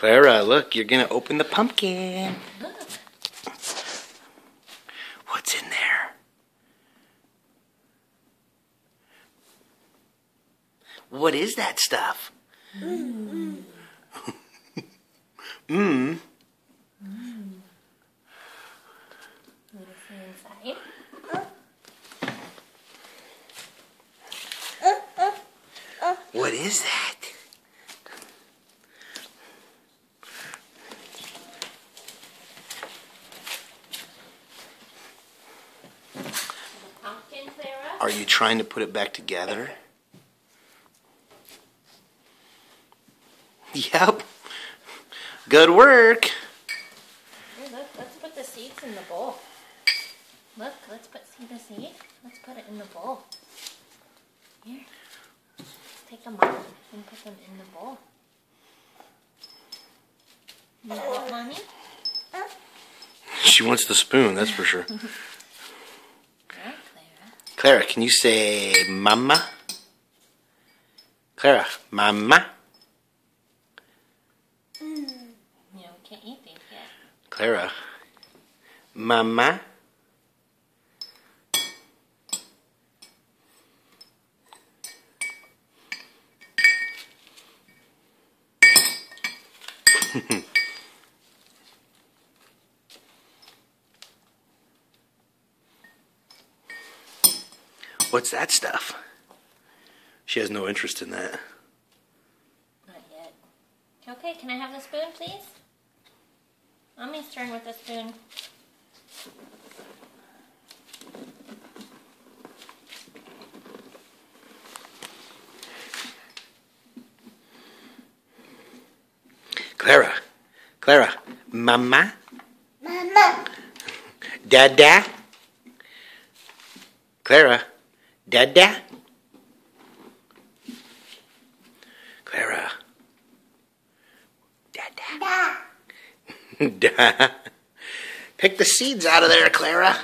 Clara, look, you're gonna open the pumpkin. Look. What's in there? What is that stuff? Mm. Mmm. What is inside? What is that? Pumpkin, Clara? Are you trying to put it back together? Yep. Good work. Here, look, let's put the seeds in the bowl. Look, see the seed? Let's put it in the bowl. Here. Take them out and put them in the bowl. You want Mommy? She wants the spoon, that's for sure. Yeah, Clara. Clara, can you say mama? Clara, mama? No, can't eat these yet. Clara, mama? What's that stuff? She has no interest in that. Not yet. Okay, can I have the spoon, please? Mommy's turn with the spoon. Clara, Clara, mama? Mama. Dada? Clara, Dada? Clara. Dada. Da. Pick the seeds out of there, Clara.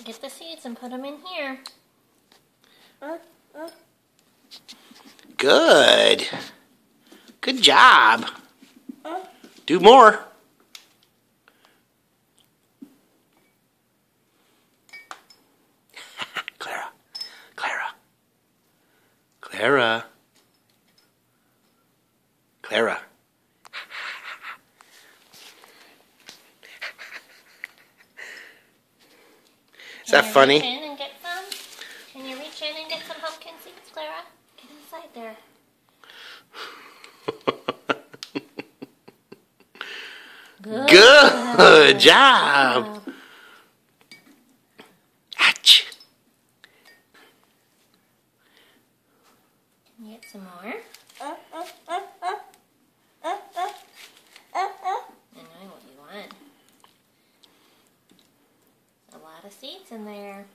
Get the seeds and put them in here. Good. Good job. Do more. Clara. Clara. Clara. Clara. Is that funny? Can you reach in and get some? Can you reach in and get some pumpkin seeds, Clara? Get inside there. Good job. Ouch. Can you get some more? I know what you want. A lot of seeds in there.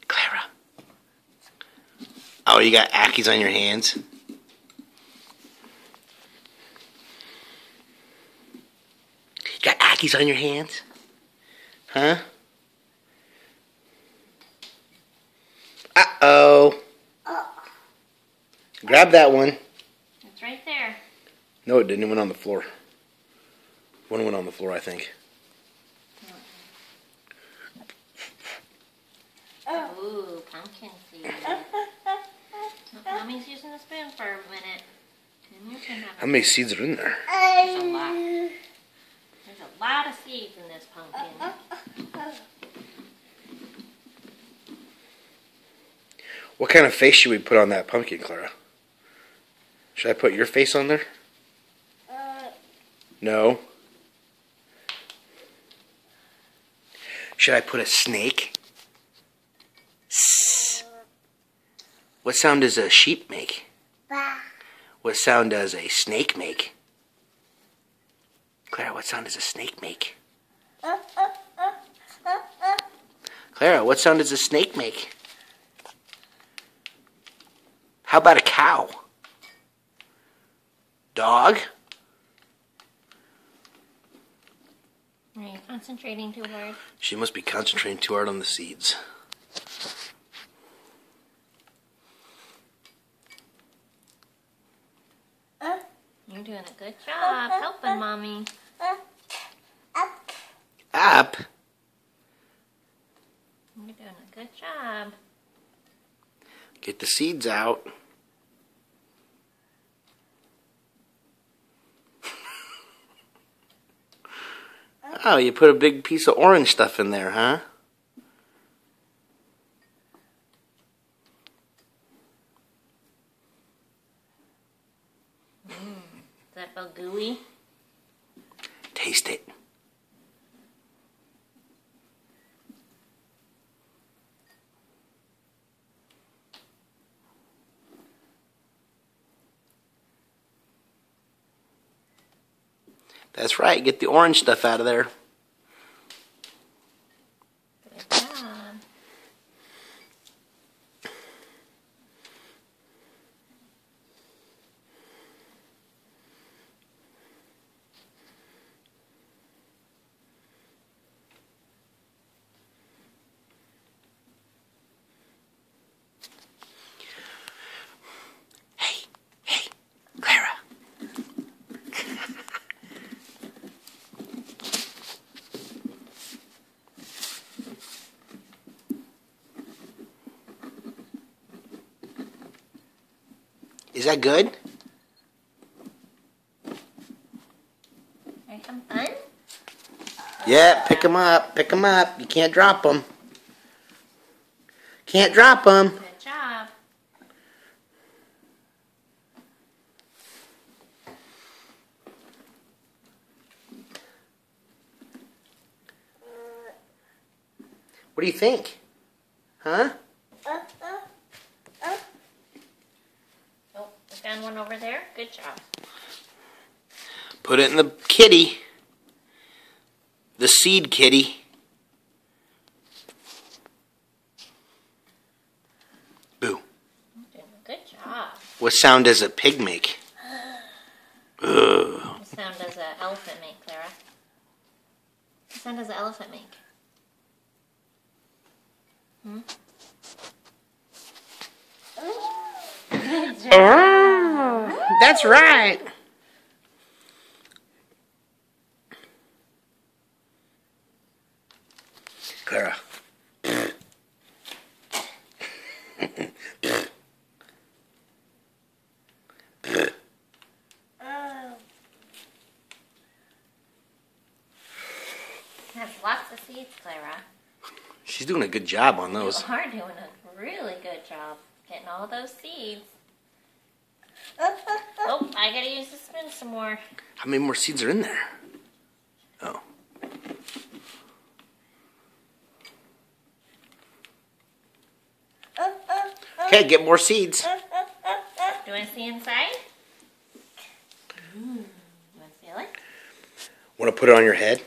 Clara. Oh, you got Ackies on your hands? You got Ackies on your hands? Huh? Uh-oh. Grab that one. It's right there. No, it didn't. It went on the floor. One went on the floor, I think. Ooh, pumpkin seeds. Mommy's using the spoon for a minute. And you can have How many seeds are in there? There's a lot. There's a lot of seeds in this pumpkin. What kind of face should we put on that pumpkin, Clara? Should I put your face on there? No. Should I put a snake? Sss. What sound does a sheep make? What sound does a snake make? Clara, what sound does a snake make? Clara, what sound does a snake make? How about a cow? Dog? Are you concentrating too hard? She must be concentrating too hard on the seeds. You're doing a good job helping Mommy. Up? You're doing a good job. Get the seeds out. Oh, you put a big piece of orange stuff in there, huh? Does that feel gooey? Taste it. That's right, get the orange stuff out of there. Good job. Hey, Clara. Is that good? Are some fun? Yeah, pick them up. Pick them up. You can't drop them. Can't drop them. Good job. What do you think? Huh? Oh, we found one over there. Good job. Put it in the kitty. The seed kitty. Boo. You're doing a good job. What sound does a pig make? Ugh. What sound does an elephant make, Clara? What sound does an elephant make? Hmm? Good job. That's right. Clara. Has lots of seeds, Clara. She's doing a good job on You those. are doing a really good job getting all those seeds. Oh, I gotta use the spoon some more. How many more seeds are in there? Oh. Okay, get more seeds. Do you want to see inside? You want to feel it? Want to put it on your head?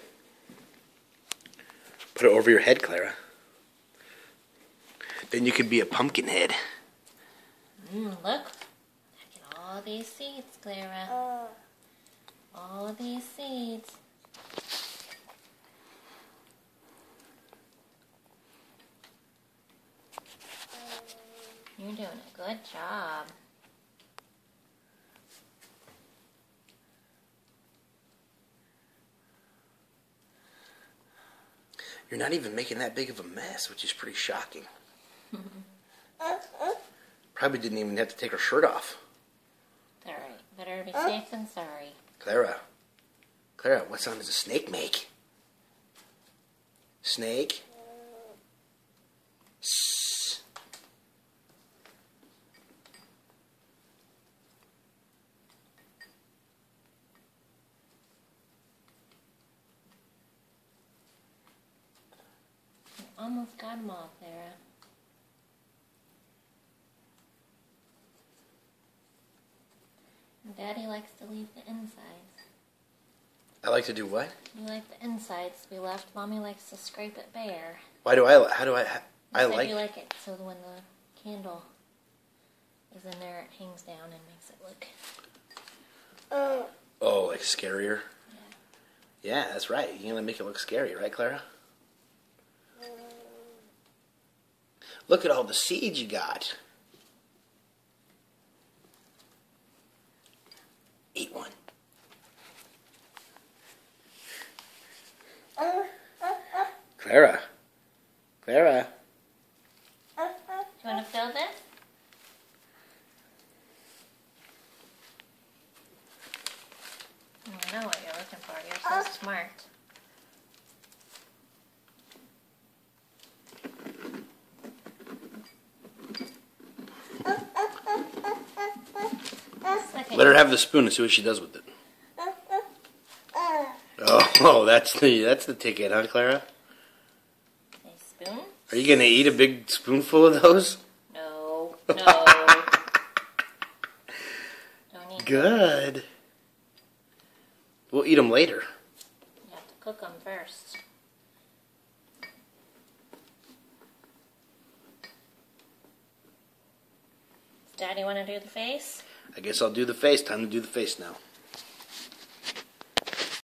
Put it over your head, Clara. Then you could be a pumpkin head. Look. Look at all these seeds, Clara. All of these seeds. You're doing a good job. You're not even making that big of a mess, which is pretty shocking. Probably didn't even have to take her shirt off. All right, better be safe than sorry. Clara. Clara, what sound does a snake make? Snake? Sss. You almost got them all, Clara. Daddy likes to leave the insides. I like to do what? You like the insides to be left. Mommy likes to scrape it bare. Why do I, how do I, I You said like, you like it so when the candle is in there, it hangs down and makes it look. oh, like scarier? Yeah, that's right. You're going to make it look scary, right, Clara? Look at all the seeds you got. Eat one. Clara. Clara. Do you want to fill this? I know what you're looking for. You're so smart. Let her have the spoon and see what she does with it. Oh, that's the ticket, huh, Clara? A spoon? Are you gonna eat a big spoonful of those? No. No. Don't eat Good. Them. We'll eat them later. You have to cook them first. Does Daddy want to do the face? I guess I'll do the face. Time to do the face now.